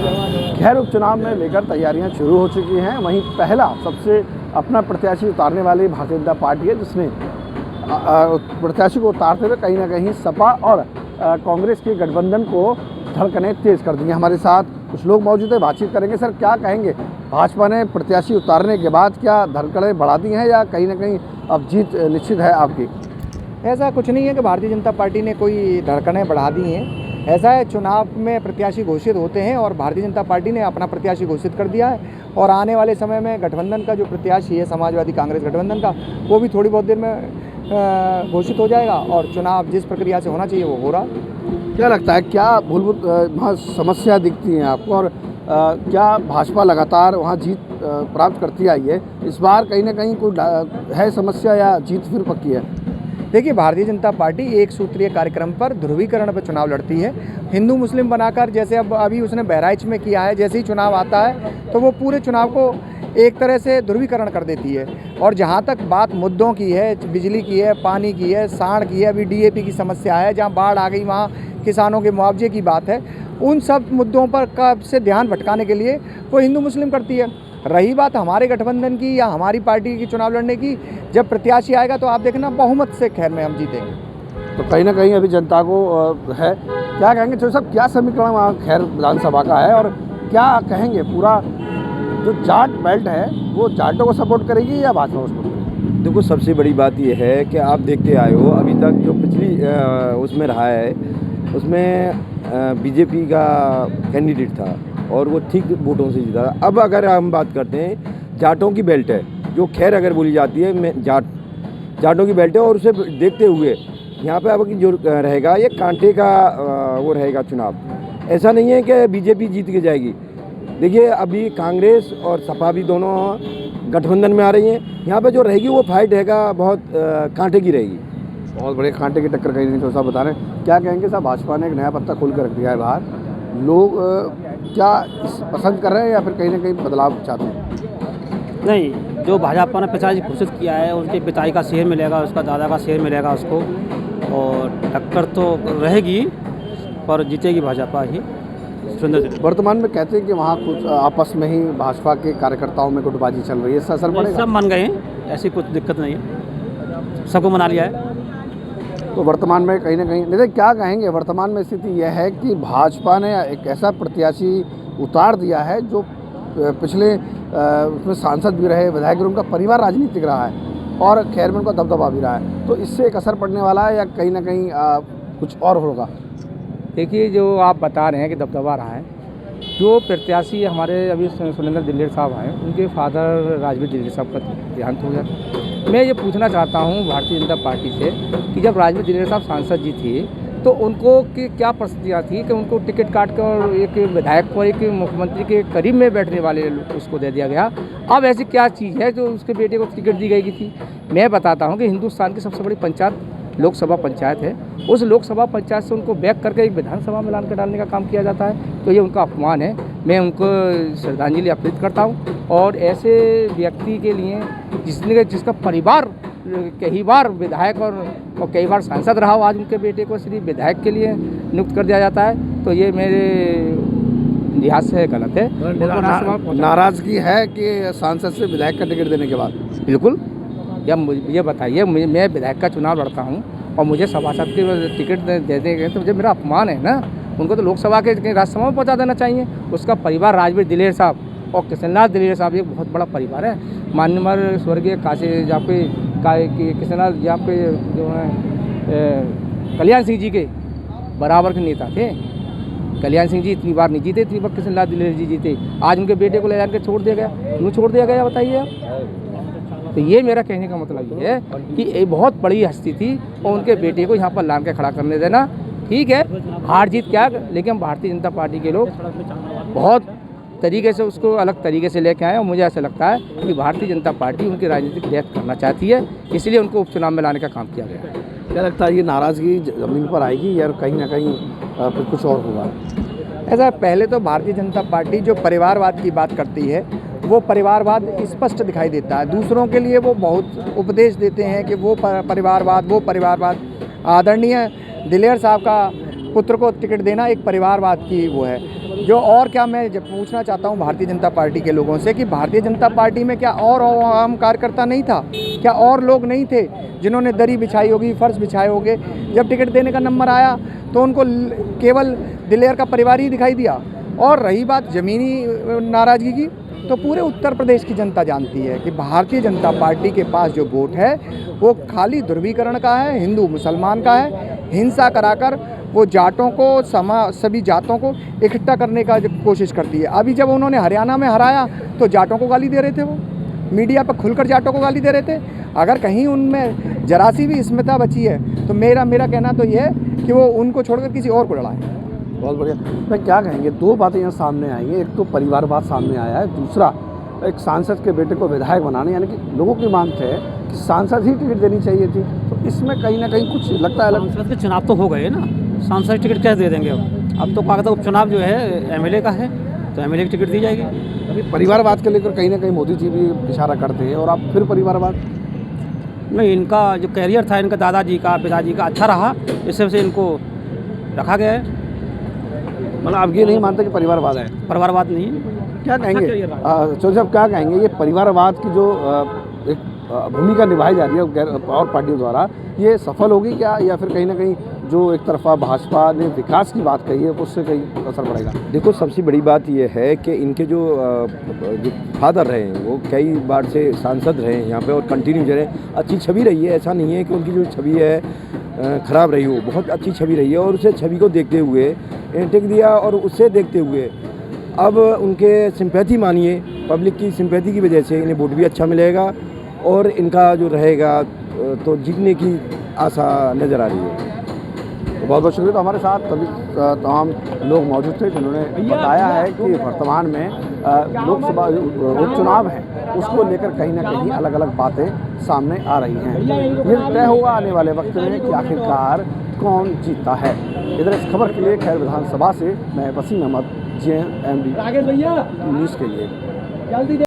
खैर उपचुनाव में लेकर तैयारियां शुरू हो चुकी हैं। वहीं पहला सबसे अपना प्रत्याशी उतारने वाली भारतीय जनता पार्टी है, जिसने प्रत्याशी को उतारते हुए कहीं ना कहीं सपा और कांग्रेस के गठबंधन को धड़कनें तेज कर दी हैं। हमारे साथ कुछ लोग मौजूद हैं, बातचीत करेंगे। सर, क्या कहेंगे, भाजपा ने प्रत्याशी उतारने के बाद क्या धड़कनें बढ़ा दी हैं या कहीं ना कहीं अब जीत निश्चित है आपकी? ऐसा कुछ नहीं है कि भारतीय जनता पार्टी ने कोई धड़कनें बढ़ा दी हैं। ऐसा है, चुनाव में प्रत्याशी घोषित होते हैं और भारतीय जनता पार्टी ने अपना प्रत्याशी घोषित कर दिया है और आने वाले समय में गठबंधन का जो प्रत्याशी है, समाजवादी कांग्रेस गठबंधन का, वो भी थोड़ी बहुत देर में घोषित हो जाएगा और चुनाव जिस प्रक्रिया से होना चाहिए वो हो रहा। क्या लगता है, क्या मूलभूत वहाँ समस्या दिखती हैं आपको और क्या भाजपा लगातार वहाँ जीत प्राप्त करती आई है? इस बार कहीं ना कहीं कोई है समस्या या जीत फिर पक्की है? देखिए, भारतीय जनता पार्टी एक सूत्रीय कार्यक्रम पर ध्रुवीकरण पर चुनाव लड़ती है। हिंदू मुस्लिम बनाकर, जैसे अभी उसने बहराइच में किया है, जैसे ही चुनाव आता है तो वो पूरे चुनाव को एक तरह से ध्रुवीकरण कर देती है। और जहाँ तक बात मुद्दों की है, बिजली की है, पानी की है, साढ़ की है, अभी डीएपी की समस्या है, जहाँ बाढ़ आ गई वहाँ किसानों के मुआवजे की बात है, उन सब मुद्दों पर से ध्यान भटकाने के लिए वो हिंदू मुस्लिम करती है। रही बात हमारे गठबंधन की या हमारी पार्टी की चुनाव लड़ने की, जब प्रत्याशी आएगा तो आप देखना बहुमत से खैर में हम जीतेंगे। तो कहीं ना कहीं अभी जनता को है, क्या कहेंगे चौधरी साहब, क्या समीकरण वहाँ खैर विधानसभा का है और क्या कहेंगे, पूरा जो जाट बेल्ट है वो जाटों को सपोर्ट करेगी या भाजपा को सपोर्ट करेगी? देखो, सबसे बड़ी बात यह है कि आप देखते आए हो अभी तक जो पिछली उसमें रहा है, उसमें बीजेपी का कैंडिडेट था और वो ठीक वोटों से जीता था। अब अगर हम बात करते हैं, जाटों की बेल्ट है जो खैर अगर बोली जाती है, जाटों की बेल्ट है और उसे देखते हुए यहाँ पे अब जो रहेगा ये कांटे का वो रहेगा चुनाव। ऐसा नहीं है कि बीजेपी जीत के जाएगी। देखिए, अभी कांग्रेस और सपा भी दोनों गठबंधन में आ रही हैं। यहाँ पे जो रहेगी वो फाइट रहेगा बहुत कांटे की रहेगी। बहुत बड़े कांटे की टक्कर कहीं नहीं, तो साहब बता रहे हैं। क्या कहेंगे साहब, भाजपा ने एक नया पत्ता खोल कर रख दिया है बाहर, लोग क्या पसंद कर रहे हैं या फिर कहीं ना कहीं बदलाव चाहते हैं? नहीं, जो भाजपा ने पिताजी घोषित किया है उनके पिताजी का शेयर मिलेगा, उसका दादा का शेयर मिलेगा उसको, और टक्कर तो रहेगी पर जीतेगी भाजपा ही। वर्तमान में कहते हैं कि वहाँ कुछ आपस में ही भाजपा के कार्यकर्ताओं में गुटबाजी चल रही है, इससे असर पड़ेगा? सब मान गए हैं, ऐसी कुछ दिक्कत नहीं है, सबको मना लिया है। तो वर्तमान में कहीं ना कहीं नहीं, क्या कहेंगे, वर्तमान में स्थिति यह है कि भाजपा ने एक ऐसा प्रत्याशी उतार दिया है जो पिछले उसमें सांसद भी रहे, विधायक भी, उनका परिवार राजनीतिक रहा है और खैर में उनका दबदबा भी रहा है। तो इससे एक असर पड़ने वाला है या कहीं ना कहीं कुछ और होगा? देखिए, जो आप बता रहे हैं कि दबदबा रहा है, जो प्रत्याशी हमारे अभी सुरेंद्र दिलेर साहब आए, उनके फादर राजवीर दिलेर साहब का देहांत हो गया। मैं ये पूछना चाहता हूँ भारतीय जनता पार्टी से कि जब राजवीर दिलेर साहब सांसद जी थे तो उनको की क्या परिस्थितियाँ थी कि उनको टिकट काट कर एक विधायक को एक मुख्यमंत्री के करीब में बैठने वाले उसको दे दिया गया। अब ऐसी क्या चीज़ है जो उसके बेटे को टिकट दी गई थी? मैं बताता हूँ कि हिंदुस्तान की सबसे बड़ी पंचायत लोकसभा पंचायत है, उस लोकसभा पंचायत से उनको बैक करके एक विधानसभा में लान कर डालने का काम किया जाता है, तो ये उनका अपमान है। मैं उनको श्रद्धांजलि अर्पित करता हूँ और ऐसे व्यक्ति के लिए जिसका परिवार कई बार विधायक और कई बार सांसद रहा हो, आज उनके बेटे को सिर्फ विधायक के लिए नियुक्त कर दिया जाता है, तो ये मेरे लिहाज से गलत है। नाराजगी है कि सांसद से विधायक का टिकट देने के बाद? बिल्कुल। या मुझे बताइए, मैं विधायक का चुनाव लड़ता हूँ और मुझे सभासद के टिकट दे देंगे तो मुझे मेरा अपमान है ना। उनको तो लोकसभा के राज्यसभा में पहुँचा देना चाहिए। उसका परिवार राजवीर दिलेर साहब और कृष्णनाथ दिलेर साहब एक बहुत बड़ा परिवार है। मान्यवर स्वर्गीय काशी जहाँ पे कृष्णनाथ जहाँ पे जो है कल्याण सिंह जी के बराबर के नेता थे। कल्याण सिंह जी इतनी बार नहीं जीते, इतनी बार कृष्णनाथ दिलेर जी जीते। आज उनके बेटे को ले जाकर छोड़ दिया गया, क्यों छोड़ दिया गया बताइए आप? तो ये मेरा कहने का मतलब ये है कि ये बहुत बड़ी हस्ती थी और उनके बेटे को यहाँ पर लान के खड़ा करने देना ठीक है। हार जीत क्या, लेकिन भारतीय जनता पार्टी के लोग बहुत तरीके से उसको अलग तरीके से लेके आए और मुझे ऐसा लगता है कि भारतीय जनता पार्टी उनकी राजनीतिक डेथ करना चाहती है, इसलिए उनको उपचुनाव में लाने का काम किया गया है। क्या लगता है ये नाराज़गी ज़मीन पर आएगी या कहीं ना कहीं फिर कुछ और होगा? ऐसा पहले तो भारतीय जनता पार्टी जो परिवारवाद की बात करती है वो परिवारवाद स्पष्ट दिखाई देता है। दूसरों के लिए वो बहुत उपदेश देते हैं कि वो परिवारवाद आदरणीय दिलेर साहब का पुत्र को टिकट देना एक परिवारवाद की वो है। जो और क्या मैं जब पूछना चाहता हूँ भारतीय जनता पार्टी के लोगों से कि भारतीय जनता पार्टी में क्या और आम कार्यकर्ता नहीं था, क्या और लोग नहीं थे जिन्होंने दरी बिछाई होगी, फर्श बिछाए होंगे। जब टिकट देने का नंबर आया तो उनको केवल दिलेर का परिवार ही दिखाई दिया। और रही बात ज़मीनी नाराज़गी की, तो पूरे उत्तर प्रदेश की जनता जानती है कि भारतीय जनता पार्टी के पास जो वोट है वो खाली ध्रुवीकरण का है, हिंदू मुसलमान का है। हिंसा कराकर वो जाटों को सभी जातों को इकट्ठा करने का कोशिश करती है। अभी जब उन्होंने हरियाणा में हराया तो जाटों को गाली दे रहे थे, वो मीडिया पर खुलकर जाटों को गाली दे रहे थे। अगर कहीं उनमें जरा सी भी स्मिता बची है तो मेरा कहना तो ये है कि वो उनको छोड़कर किसी और को लड़ाएं। बहुत बढ़िया। मैं क्या कहेंगे, दो बातें यहाँ सामने आएंगी। एक तो परिवारवाद सामने आया है, दूसरा एक सांसद के बेटे को विधायक बनाने, यानी कि लोगों की मांग है कि सांसद ही टिकट देनी चाहिए थी। तो इसमें कहीं ना कहीं कुछ लगता है सांसद के चुनाव तो हो गए ना, सांसद टिकट कैसे दे देंगे अब तो कागज उपचुनाव जो है एमएलए का है, तो एमएलए की टिकट दी जाएगी। अभी परिवारवाद के लेकर कहीं ना कहीं मोदी जी भी इशारा करते हैं, और आप फिर परिवारवाद नहीं, इनका जो कैरियर था इनका दादाजी का पिताजी का अच्छा रहा, इस वजह से इनको रखा गया है। मतलब आप ये नहीं मानते कि परिवारवाद है? परिवारवाद नहीं है। क्या कहेंगे चौधरी साहब, क्या कहेंगे ये परिवारवाद की जो एक भूमिका निभाई जा रही है और पार्टियों द्वारा, ये सफल होगी क्या, या फिर कहीं ना कहीं जो एक तरफा भाजपा ने विकास की बात कही है उससे कहीं असर पड़ेगा? देखो, सबसे बड़ी बात यह है कि इनके जो फादर रहे हैं वो कई बार से सांसद रहे हैं यहाँ पे और कंटिन्यू रहे, अच्छी छवि रही है। ऐसा नहीं है कि उनकी जो छवि है ख़राब रही हो, बहुत अच्छी छवि रही है। और उसे छवि को देखते हुए टिक दिया, और उससे देखते हुए अब उनके सिंपैथी मानिए, पब्लिक की सिंपैथी की वजह से इन्हें वोट भी अच्छा मिलेगा और इनका जो रहेगा तो जीतने की आशा नज़र आ रही है। बहुत बहुत शुक्रिया। तो हमारे साथ तभी तमाम लोग मौजूद थे जिन्होंने बताया है कि वर्तमान में लोकसभा उपचुनाव है उसको लेकर कहीं ना कहीं अलग अलग बातें सामने आ रही हैं। ये तय होगा आने वाले वक्त में कि आखिरकार कौन जीतता है। इधर इस खबर के लिए खैर विधानसभा से मैं वसीम अहमद, JMD न्यूज़ के लिए।